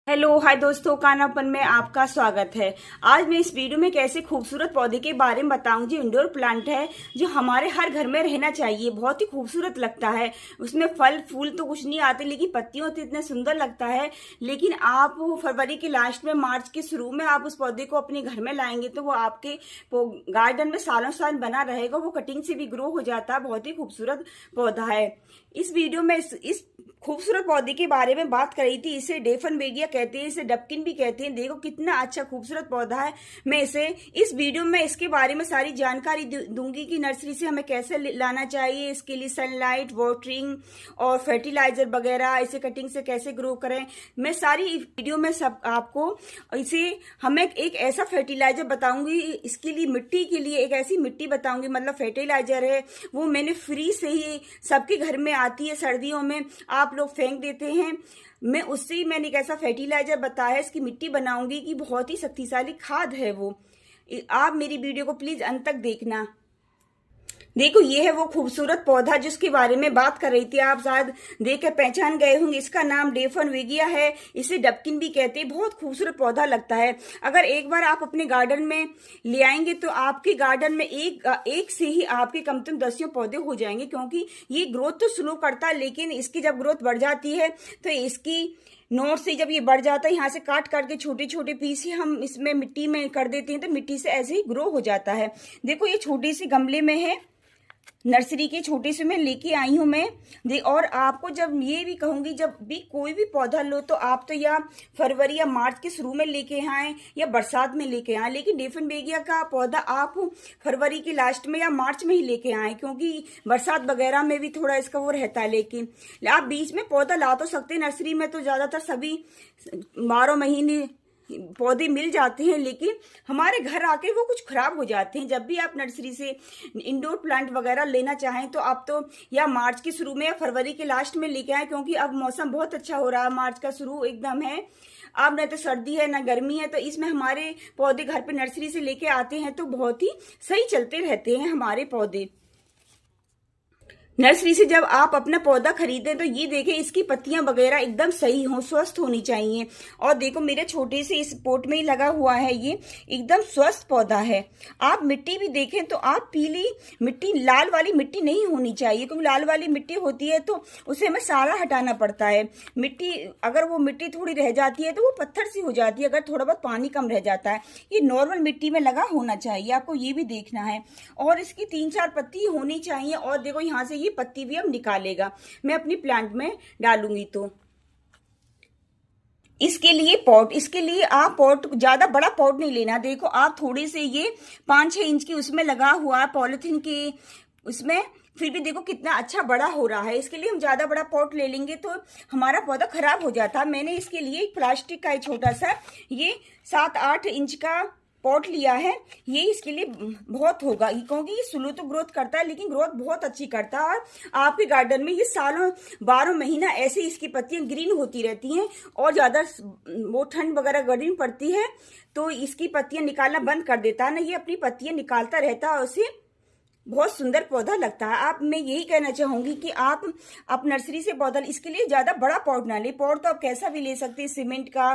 Hello hi दोस्तों, कानापन में आपका स्वागत है। आज मैं इस वीडियो में एक ऐसे खूबसूरत पौधे के बारे में बताऊंगी। इंडोर प्लांट है जो हमारे हर घर में रहना चाहिए। बहुत ही खूबसूरत लगता है। उसमें फल फूल तो कुछ नहीं आते, लेकिन पत्तियों तो इतने सुंदर लगता है। लेकिन आप वो फरवरी के लास्ट में, मार्च के शुरू में आप उस पौधे को अपने घर में लाएंगे तो वो आपके गार्डन में सालों साल बना रहेगा। वो कटिंग से भी ग्रो हो जाता है। बहुत ही खूबसूरत पौधा है। इस वीडियो में इस खूबसूरत पौधे के बारे में बात करी थी। इसे डेफनबेगिया कहते हैं, इसे डपकिन भी कहते हैं। देखो कितना अच्छा खूबसूरत पौधा है। मैं इसे इस वीडियो में इसके बारे में सारी जानकारी दूंगी कि नर्सरी से हमें कैसे लाना चाहिए, इसके लिए सनलाइट, वाटरिंग और फर्टिलाइजर वगैरह, इसे कटिंग से कैसे ग्रो करें। मैं सारी वीडियो में सब आपको इसे हमें एक ऐसा फर्टिलाइजर बताऊंगी। इसके लिए मिट्टी के लिए एक ऐसी मिट्टी बताऊंगी, मतलब फर्टिलाइजर है वो मैंने फ्री से ही, सबके घर में आती है। सर्दियों में आप लोग फेंक देते हैं, मैं उससे ही मैंने एक ऐसा फर्टिलाइजर बताया, इसकी मिट्टी बनाऊंगी कि बहुत ही शक्तिशाली खाद है वो। आप मेरी वीडियो को प्लीज अंत तक देखना। देखो ये है वो खूबसूरत पौधा जिसके बारे में बात कर रही थी। आप शायद देख कर पहचान गए होंगे। इसका नाम डेफनबेगिया है। इसे डपकिन भी कहते हैं। बहुत खूबसूरत पौधा लगता है। अगर एक बार आप अपने गार्डन में ले आएंगे तो आपके गार्डन में एक से ही आपके कम से कम 10 पौधे हो जाएंगे, क्योंकि ये ग्रोथ तो स्लो करता है, लेकिन इसकी जब ग्रोथ बढ़ जाती है तो इसकी नोट से जब ये बढ़ जाता है, यहाँ से काट काट के छोटे छोटे पीस ही हम इसमें मिट्टी में कर देते हैं तो मिट्टी से ऐसे ही ग्रो हो जाता है। देखो ये छोटी सी गमले में है, नर्सरी के छोटे से मैं लेके आई हूं मैं। और आपको जब ये भी कहूंगी, जब भी कोई भी पौधा लो तो आप तो या फरवरी या मार्च के शुरू में लेके आए या बरसात में लेके आए, लेकिन डेफनबेगिया का पौधा आप फरवरी के लास्ट में या मार्च में ही लेके आए, क्योंकि बरसात वगैरह में भी थोड़ा इसका वो रहता है। लेकिन आप बीच में पौधा ला तो सकते हैं। नर्सरी में तो ज्यादातर सभी 12 महीने पौधे मिल जाते हैं, लेकिन हमारे घर आके वो कुछ खराब हो जाते हैं। जब भी आप नर्सरी से इंडोर प्लांट वगैरह लेना चाहें तो आप तो या मार्च के शुरू में या फरवरी के लास्ट में लेके आए, क्योंकि अब मौसम बहुत अच्छा हो रहा है। मार्च का शुरू एकदम है। अब न तो सर्दी है न गर्मी है, तो इसमें हमारे पौधे घर पे नर्सरी से लेके आते हैं तो बहुत ही सही चलते रहते हैं हमारे पौधे। नर्सरी से जब आप अपना पौधा खरीदें तो ये देखें इसकी पत्तियां वगैरह एकदम सही हो, स्वस्थ होनी चाहिए। और देखो मेरे छोटे से इस पोट में ही लगा हुआ है, ये एकदम स्वस्थ पौधा है। आप मिट्टी भी देखें तो आप पीली मिट्टी, लाल वाली मिट्टी नहीं होनी चाहिए, क्योंकि लाल वाली मिट्टी होती है तो उसे हमें सारा हटाना पड़ता है। मिट्टी अगर वो मिट्टी थोड़ी रह जाती है तो वो पत्थर सी हो जाती है, अगर थोड़ा बहुत पानी कम रह जाता है। ये नॉर्मल मिट्टी में लगा होना चाहिए, आपको ये भी देखना है। और इसकी 3-4 पत्ती होनी चाहिए। और देखो यहाँ से ये पत्ती भी अब निकालेगा, मैं अपनी प्लांट में डालूंगी तो। इसके लिए आप पॉट, ज्यादा बड़ा पॉट नहीं लेना। देखो आप थोड़े से ये 5-6 इंच की उसमें लगा हुआ है पॉलिथीन के उसमें, फिर भी देखो कितना अच्छा बड़ा हो रहा है। इसके लिए हम ज्यादा बड़ा पॉट ले लेंगे तो हमारा पौधा खराब हो जाता है। मैंने इसके लिए एक प्लास्टिक का छोटा सा ये 7-8 इंच का पॉट लिया है। ये इसके लिए बहुत होगा, क्योंकि ये स्लो तो ग्रोथ करता है लेकिन ग्रोथ बहुत अच्छी करता है। और आपके गार्डन में ये सालों 12 महीना ऐसे इसकी पत्तियां ग्रीन होती रहती हैं। और ज्यादा वो ठंड वगैरह गर्मी पड़ती है तो इसकी पत्तियां निकालना बंद कर देता है ना, ये अपनी पत्तियां निकालता रहता है और उसे बहुत सुंदर पौधा लगता है। आप, मैं यही कहना चाहूंगी कि आप नर्सरी से पौधा, इसके लिए ज्यादा बड़ा पॉट ना ले। पॉट तो आप कैसा भी ले सकते हैं, सीमेंट का,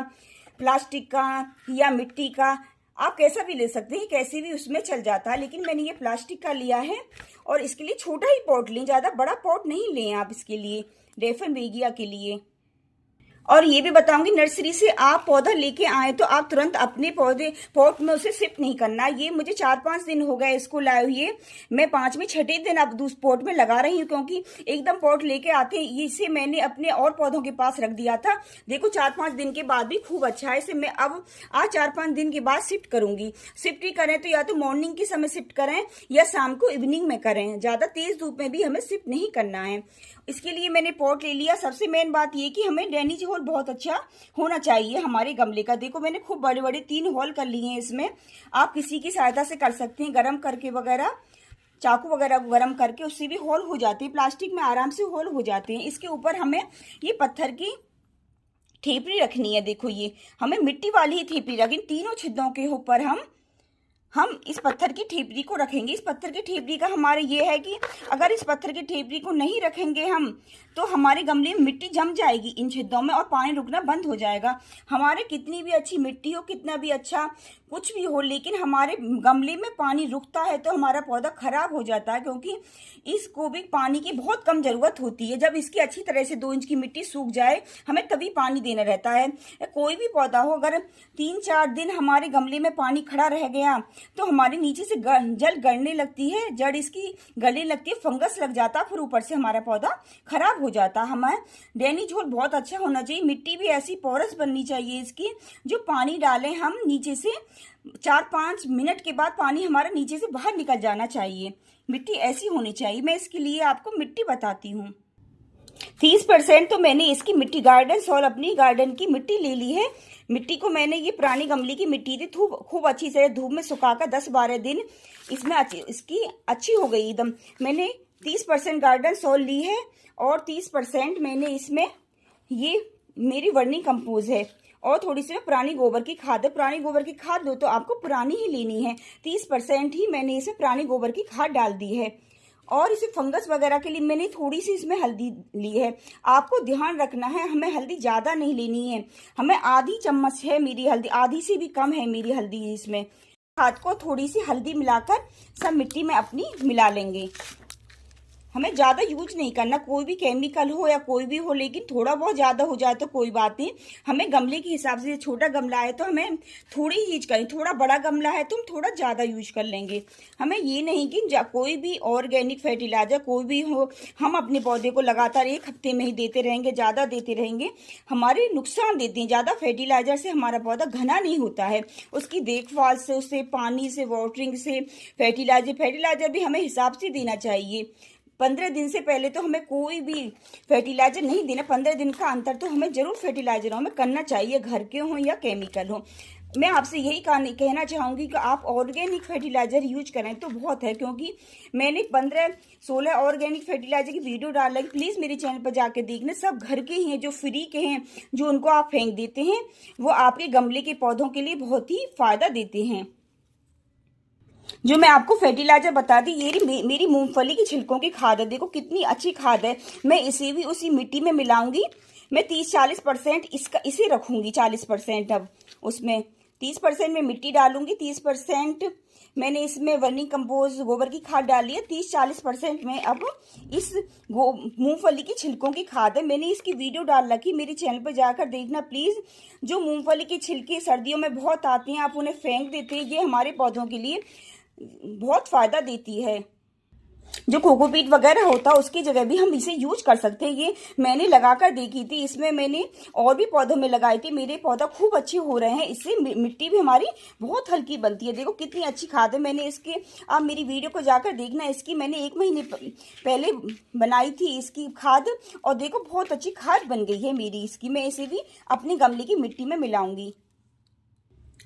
प्लास्टिक का या मिट्टी का, आप कैसा भी ले सकते हैं, कैसे भी उसमें चल जाता है। लेकिन मैंने ये प्लास्टिक का लिया है और इसके लिए छोटा ही पॉट लें, ज्यादा बड़ा पॉट नहीं लें आप इसके लिए, डेफनबेगिया के लिए। और ये भी बताऊंगी, नर्सरी से आप पौधा लेके आए तो आप तुरंत अपने पौधे पॉट में उसे शिफ्ट नहीं करना। ये मुझे 4-5 दिन हो गए इसको लाए हुए, मैं 5वें-6ठे दिन अब दूसरे पॉट में लगा रही हूँ, क्योंकि एकदम पॉट लेके आते हैं। इसे मैंने अपने और पौधों के पास रख दिया था। देखो 4-5 दिन के बाद भी खूब अच्छा है। इसे मैं अब आज 4-5 दिन के बाद शिफ्ट करूंगी। शिफ्ट ही करें तो या तो मॉर्निंग के समय शिफ्ट करें या शाम को इवनिंग में करें, ज्यादा तेज धूप में भी हमें शिफ्ट नहीं करना है। इसके लिए मैंने पॉट ले लिया। सबसे मेन बात ये कि हमें ड्रेनेज होल बहुत अच्छा होना चाहिए हमारे गमले का। देखो मैंने खूब बड़े बड़े 3 होल कर लिए हैं इसमें। आप किसी की सहायता से कर सकते हैं, गरम करके वगैरह, चाकू वगैरह को गरम करके उससे भी होल हो जाते हैं। प्लास्टिक में आराम से होल हो जाते हैं। इसके ऊपर हमें ये पत्थर की ठेपरी रखनी है। देखो ये हमें मिट्टी वाली ही ठेपरी रखनी, तीनों छिद्रों के ऊपर हम हम इस पत्थर की ठेपरी को रखेंगे। इस पत्थर की ठेपरी का हमारे ये है कि अगर इस पत्थर की ठेपरी को नहीं रखेंगे हम, तो हमारे गमले में मिट्टी जम जाएगी इन छिद्रों में और पानी रुकना बंद हो जाएगा। हमारे कितनी भी अच्छी मिट्टी हो, कितना भी अच्छा कुछ भी हो, लेकिन हमारे गमले में पानी रुकता है तो हमारा पौधा खराब हो जाता है, क्योंकि इसको भी पानी की बहुत कम जरूरत होती है। जब इसकी अच्छी तरह से 2 इंच की मिट्टी सूख जाए, हमें तभी पानी देना रहता है। कोई भी पौधा हो, अगर 3-4 दिन हमारे गमले में पानी खड़ा रह गया तो हमारे नीचे से जल गलने लगती है, जड़ इसकी गलने लगती है, फंगस लग जाता है, फिर ऊपर से हमारा पौधा खराब हो जाता है। हमें ड्रेनेज होल बहुत अच्छा होना चाहिए, मिट्टी भी ऐसी पोरस बननी चाहिए इसकी, जो पानी डालें हम नीचे से 4-5 मिनट के बाद पानी हमारा नीचे से बाहर निकल जाना चाहिए। मिट्टी ऐसी होनी चाहिए। मैं इसके लिए आपको मिट्टी बताती हूँ। 30% तो मैंने इसकी मिट्टी गार्डन सॉइल अपनी गार्डन की मिट्टी ले ली है। मिट्टी को मैंने, ये पुरानी गमले की मिट्टी थी, खूब अच्छी से धूप में सुखाकर 10-12 दिन इसमें इसकी अच्छी हो गई एकदम। मैंने 30% गार्डन सॉइल ली है और 30% मैंने इसमें ये मेरी वर्मी कंपोज है और थोड़ी सी पुरानी गोबर की खाद है। पुरानी गोबर की खाद लो तो आपको पुरानी ही लेनी है। 30% ही मैंने इसमें पुरानी गोबर की खाद डाल दी है। और इसे फंगस वगैरह के लिए मैंने थोड़ी सी इसमें हल्दी ली है। आपको ध्यान रखना है, हमें हल्दी ज़्यादा नहीं लेनी है। हमें आधी चम्मच है मेरी हल्दी, आधी से भी कम है मेरी हल्दी। इसमें खाद को थोड़ी सी हल्दी मिलाकर सब मिट्टी में अपनी मिला लेंगे। हमें ज़्यादा यूज नहीं करना, कोई भी केमिकल हो या कोई भी हो, लेकिन थोड़ा बहुत ज़्यादा हो जाए तो कोई बात नहीं। हमें गमले के हिसाब से, छोटा गमला है तो हमें थोड़ी यूज करें, थोड़ा बड़ा गमला है तो हम थोड़ा ज़्यादा यूज कर लेंगे। हमें ये नहीं कि कोई भी ऑर्गेनिक फर्टिलाइजर कोई भी हो, हम अपने पौधे को लगातार 1 हफ्ते में ही देते रहेंगे, ज़्यादा देते रहेंगे, हमारे नुकसान देते हैं। ज़्यादा फर्टिलाइजर से हमारा पौधा घना नहीं होता है। उसकी देखभाल से, उससे पानी से, वाटरिंग से, फर्टिलाइजर भी हमें हिसाब से देना चाहिए। 15 दिन से पहले तो हमें कोई भी फर्टिलाइजर नहीं देना। 15 दिन का अंतर तो हमें जरूर फर्टिलाइजरों में करना चाहिए, घर के हों या केमिकल हो। मैं आपसे यही कहना चाहूँगी कि आप ऑर्गेनिक फर्टिलाइजर यूज करें तो बहुत है, क्योंकि मैंने 15-16 ऑर्गेनिक फर्टिलाइजर की वीडियो डाल रही। प्लीज़ मेरे चैनल पर जाकर देखना, सब घर के ही हैं, जो फ्री के हैं, जो उनको आप फेंक देते हैं, वो आपके गमले के पौधों के लिए बहुत ही फायदा देते हैं। जो मैं आपको फर्टिलाइजर बता दी, ये मेरी मूंगफली की छिलकों की खाद है। देखो कितनी अच्छी खाद है। मैं इसे भी उसी मिट्टी में मिलाऊंगी। मैं 30-40% इसे रखूंगी। 40% अब उसमें 30% में मिट्टी डालूंगी, 30% मैंने इसमें वर्मी कंपोज गोबर की खाद डाली है, 30-40% में अब इस मूंगफली की छिलकों की खाद है। मैंने इसकी वीडियो डाल रखी, मेरे चैनल पर जाकर देखना प्लीज़। जो मूंगफली के छिलके सर्दियों में बहुत आते हैं, आप उन्हें फेंक देते हैं, ये हमारे पौधों के लिए बहुत फायदा देती है। जो कोकोपीट वगैरह होता है उसकी जगह भी हम इसे यूज कर सकते हैं। ये मैंने लगाकर देखी थी, इसमें मैंने और भी पौधों में लगाई थी, मेरे पौधा खूब अच्छे हो रहे हैं। इससे मिट्टी भी हमारी बहुत हल्की बनती है। देखो कितनी अच्छी खाद है। मैंने इसके, आप मेरी वीडियो को जाकर देखना, इसकी मैंने 1 महीने पहले बनाई थी इसकी खाद, और देखो बहुत अच्छी खाद बन गई है मेरी इसकी। मैं इसे भी अपने गमले की मिट्टी में मिलाऊंगी।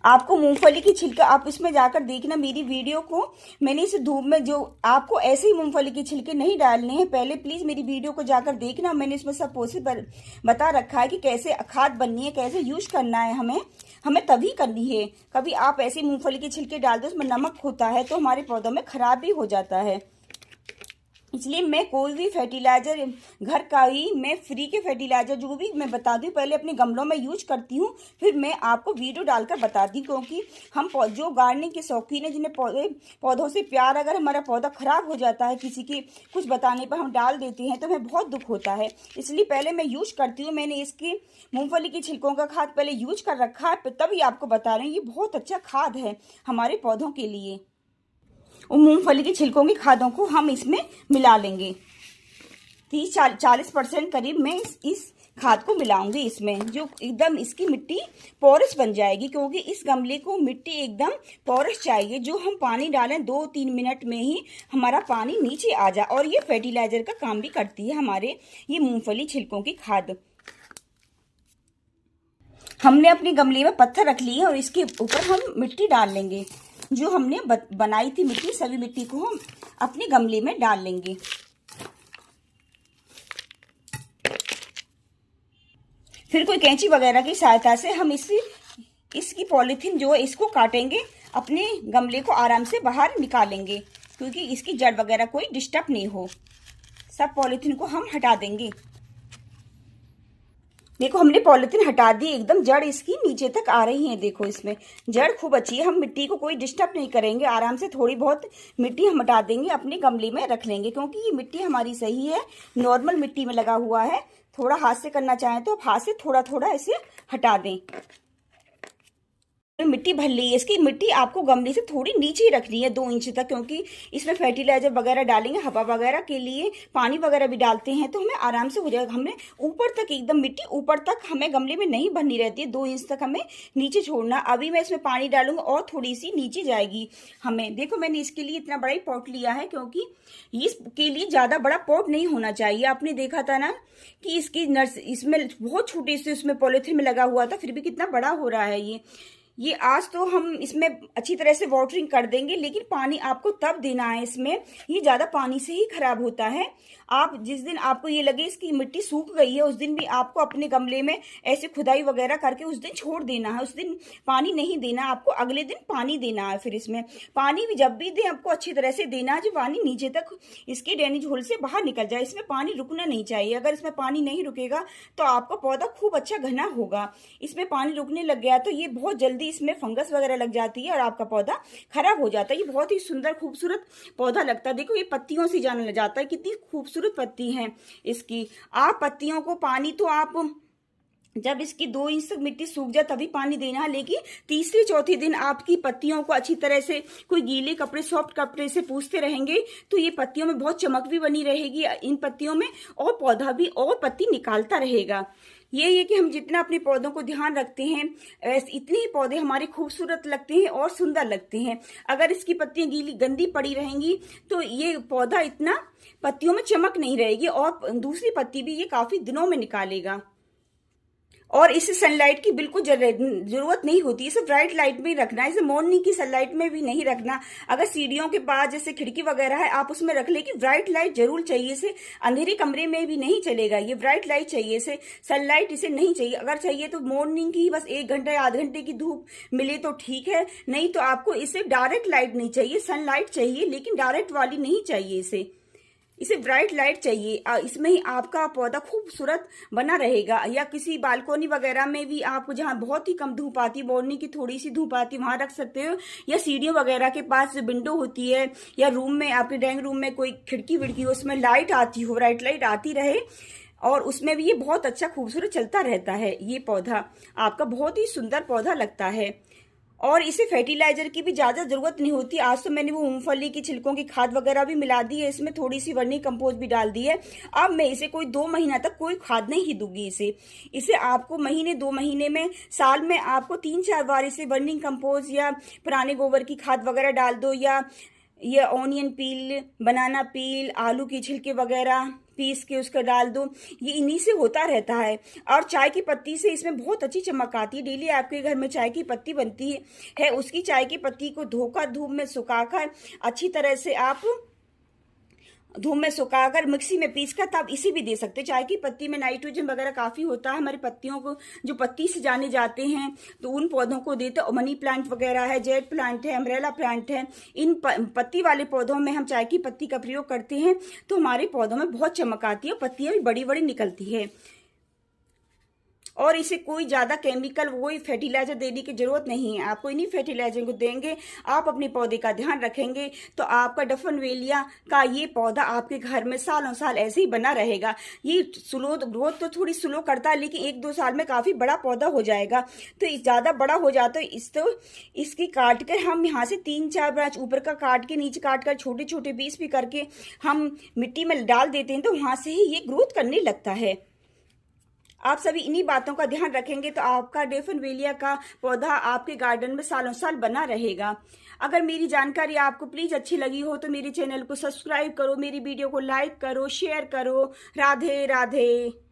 आपको मूंगफली की छिलका, आप इसमें जाकर देखना मेरी वीडियो को, मैंने इसे धूप में, जो आपको ऐसे ही मूंगफली के छिलके नहीं डालने हैं, पहले प्लीज मेरी वीडियो को जाकर देखना। मैंने इसमें सब प्रोसेस बता रखा है कि कैसे खाद बननी है, कैसे यूज करना है, हमें तभी करनी है। कभी आप ऐसे मूंगफली के छिलके डाल दो, उसमें नमक होता है तो हमारे पौधों में खराब भी हो जाता है। इसलिए मैं कोई भी फर्टिलाइजर घर का ही, मैं फ्री के फर्टिलाइजर जो भी मैं बताती हूँ पहले अपने गमलों में यूज करती हूँ, फिर मैं आपको वीडियो डालकर बताती हूँ। क्योंकि हम जो गार्डनिंग के शौकीन है, जिन्हें पौधों से प्यार, अगर हमारा पौधा खराब हो जाता है, किसी के कुछ बताने पर हम डाल देते हैं तो हमें बहुत दुख होता है। इसलिए पहले मैं यूज करती हूँ। मैंने इसकी मूंगफली की छिलकों का खाद पहले यूज कर रखा है, तभी आपको बता रहे हैं। ये बहुत अच्छा खाद है हमारे पौधों के लिए। और मूंगफली की छिलकों की खादों को हम इसमें मिला लेंगे। 30-40% करीब मैं इस खाद को मिलाऊंगी इसमें, जो एकदम इसकी मिट्टी पोरस बन जाएगी। क्योंकि इस गमले को मिट्टी एकदम पोरस चाहिए, जो हम पानी डालें 2-3 मिनट में ही हमारा पानी नीचे आ जाए। और ये फर्टिलाइजर का काम भी करती है हमारे ये मूंगफली छिलकों की खाद। हमने अपने गमले में पत्थर रख लिए और इसके ऊपर हम मिट्टी डाल लेंगे। जो हमने बनाई थी मिट्टी, सभी मिट्टी को हम अपने गमले में डाल लेंगे। फिर कोई कैंची वगैरह की सहायता से हम इसकी पॉलीथीन जो है इसको काटेंगे, अपने गमले को आराम से बाहर निकालेंगे, क्योंकि इसकी जड़ वगैरह कोई डिस्टर्ब नहीं हो। सब पॉलीथीन को हम हटा देंगे। देखो हमने पॉलीथीन हटा दी, एकदम जड़ इसकी नीचे तक आ रही है। देखो इसमें जड़ खूब अच्छी है। हम मिट्टी को कोई डिस्टर्ब नहीं करेंगे, आराम से थोड़ी बहुत मिट्टी हम हटा देंगे, अपने गमले में रख लेंगे, क्योंकि ये मिट्टी हमारी सही है, नॉर्मल मिट्टी में लगा हुआ है। थोड़ा हाथ से करना चाहें तो हाथ से थोड़ा थोड़ा इसे हटा दें। मिट्टी भर ली है इसकी। मिट्टी आपको गमले से थोड़ी नीचे ही रखनी है, 2 इंच तक, क्योंकि इसमें फर्टिलाइजर वगैरह डालेंगे, हवा वगैरह के लिए पानी वगैरह भी डालते हैं, तो हमें आराम से हो जाएगा। हमें ऊपर तक एकदम मिट्टी ऊपर तक हमें गमले में नहीं भरनी रहती है, 2 इंच तक हमें नीचे छोड़ना। अभी मैं इसमें पानी डालूंगा और थोड़ी सी नीचे जाएगी हमें। देखो मैंने इसके लिए इतना बड़ा ही पॉट लिया है, क्योंकि इसके लिए ज्यादा बड़ा पॉट नहीं होना चाहिए। आपने देखा था ना कि इसकी नर्स इसमें बहुत छोटी सी उसमें पॉलिथीन में लगा हुआ था, फिर भी कितना बड़ा हो रहा है ये आज तो हम इसमें अच्छी तरह से वाटरिंग कर देंगे, लेकिन पानी आपको तब देना है इसमें। ये ज्यादा पानी से ही खराब होता है। आप जिस दिन आपको ये लगे इसकी मिट्टी सूख गई है, उस दिन भी आपको अपने गमले में ऐसे खुदाई वगैरह करके उस दिन छोड़ देना है। उस दिन पानी नहीं देना आपको, अगले दिन पानी देना है। फिर इसमें पानी भी जब भी दें आपको अच्छी तरह से देना है, जो पानी नीचे तक इसके ड्रेनेज होल से बाहर निकल जाए। इसमें पानी रुकना नहीं चाहिए। अगर इसमें पानी नहीं रुकेगा तो आपका पौधा खूब अच्छा घना होगा। इसमें पानी रुकने लग गया तो ये बहुत जल्दी इसमें फंगस वगैरह लग जाती है और आपका पौधा खराब हो जाता है। ये बहुत ही सुंदर खूबसूरत पौधा लगता है। देखो ये पत्तियों से जाने लग जाता है, कितनी खूबसूरत पत्ती है इसकी। आप पत्तियों को पानी तो आप जब इसकी 2 इंच तक मिट्टी सूख जाए तभी पानी देना है, लेकिन तीसरे चौथे दिन आपकी पत्तियों को अच्छी तरह से कोई गीले कपड़े, सॉफ्ट कपड़े से पूछते रहेंगे तो ये पत्तियों में बहुत चमक भी बनी रहेगी इन पत्तियों में, और पौधा भी और पत्ती निकालता रहेगा। ये है कि हम जितना अपने पौधों को ध्यान रखते हैं, इतने ही पौधे हमारे खूबसूरत लगते हैं और सुंदर लगते हैं। अगर इसकी पत्तियां गीली गंदी पड़ी रहेंगी तो ये पौधा इतना पत्तियों में चमक नहीं रहेगी, और दूसरी पत्ती भी ये काफी दिनों में निकालेगा। और इसे सनलाइट की बिल्कुल जरूरत नहीं होती। इसे ब्राइट लाइट में रखना है, इसे मॉर्निंग की सनलाइट में भी नहीं रखना। अगर सीढ़ियों के पास जैसे खिड़की वगैरह है आप उसमें रख ले कि ब्राइट लाइट जरूर चाहिए। इसे अंधेरे कमरे में भी नहीं चलेगा, ये ब्राइट लाइट चाहिए, इसे सनलाइट इसे नहीं चाहिए। अगर चाहिए तो मॉर्निंग की बस 1 घंटा या आधे घंटे की धूप मिले तो ठीक है, नहीं तो आपको इसे डायरेक्ट लाइट नहीं चाहिए, सनलाइट चाहिए, लेकिन डायरेक्ट वाली नहीं चाहिए। इसे ब्राइट लाइट चाहिए। इसमें ही आपका पौधा खूबसूरत बना रहेगा। या किसी बालकोनी वगैरह में भी आप जहाँ बहुत ही कम धूप आती, मॉर्निंग की थोड़ी सी धूप आती, वहां रख सकते हो। या सीढ़ियों वगैरह के पास विंडो होती है, या रूम में आपके ड्राइंग रूम में कोई खिड़की विड़की हो, उसमें लाइट आती हो, ब्राइट लाइट आती रहे, और उसमें भी ये बहुत अच्छा खूबसूरत चलता रहता है। ये पौधा आपका बहुत ही सुंदर पौधा लगता है। और इसे फर्टिलाइजर की भी ज्यादा जरूरत नहीं होती। आज तो मैंने वो मूंगफली की छिलकों की खाद वगैरह भी मिला दी है, इसमें थोड़ी सी वर्मी कंपोस्ट भी डाल दी है। अब मैं इसे कोई 2 महीना तक कोई खाद नहीं ही दूंगी। इसे आपको महीने 2 महीने में, साल में आपको 3-4 बार इसे वर्मी कंपोस्ट या पुराने गोबर की खाद वगैरह डाल दो, या ये ऑनियन पील, बनाना पील, आलू की छिलके वगैरह पीस के उसका डाल दो। ये इन्हीं से होता रहता है। और चाय की पत्ती से इसमें बहुत अच्छी चमक आती है। डेली आपके घर में चाय की पत्ती बनती है, उसकी चाय की पत्ती को धोकर धूप में सुखाकर अच्छी तरह से आप धूप में सुखाकर मिक्सी में पीसकर तब इसे भी दे सकते हैं। चाय की पत्ती में नाइट्रोजन वगैरह काफी होता है। हमारी पत्तियों को जो पत्ती से जाने जाते हैं तो उन पौधों को देते। मनी प्लांट वगैरह है, जेड प्लांट है, अम्ब्रेला प्लांट है, इन पत्ती वाले पौधों में हम चाय की पत्ती का प्रयोग करते हैं तो हमारे पौधों में बहुत चमक आती है, पत्तियां भी बड़ी बड़ी निकलती है। और इसे कोई ज्यादा केमिकल वही फर्टिलाइजर देने की जरूरत नहीं है। आपको इन्हीं फर्टिलाइजर को देंगे, आप अपने पौधे का ध्यान रखेंगे तो आपका डफनवेलिया का ये पौधा आपके घर में सालों साल ऐसे ही बना रहेगा। ये स्लो ग्रोथ तो थोड़ी स्लो करता है, लेकिन 1-2 साल में काफी बड़ा पौधा हो जाएगा। तो ज्यादा बड़ा हो जाता है इसकी काट कर हम यहाँ से 3-4 ब्रांच ऊपर का काट के, नीचे काट कर छोटे छोटे पीस भी करके हम मिट्टी में डाल देते हैं, तो वहां से ही ये ग्रोथ करने लगता है। आप सभी इन्हीं बातों का ध्यान रखेंगे तो आपका डेफनवेलिया का पौधा आपके गार्डन में सालों साल बना रहेगा। अगर मेरी जानकारी आपको प्लीज अच्छी लगी हो तो मेरे चैनल को सब्सक्राइब करो, मेरी वीडियो को लाइक करो, शेयर करो। राधे राधे।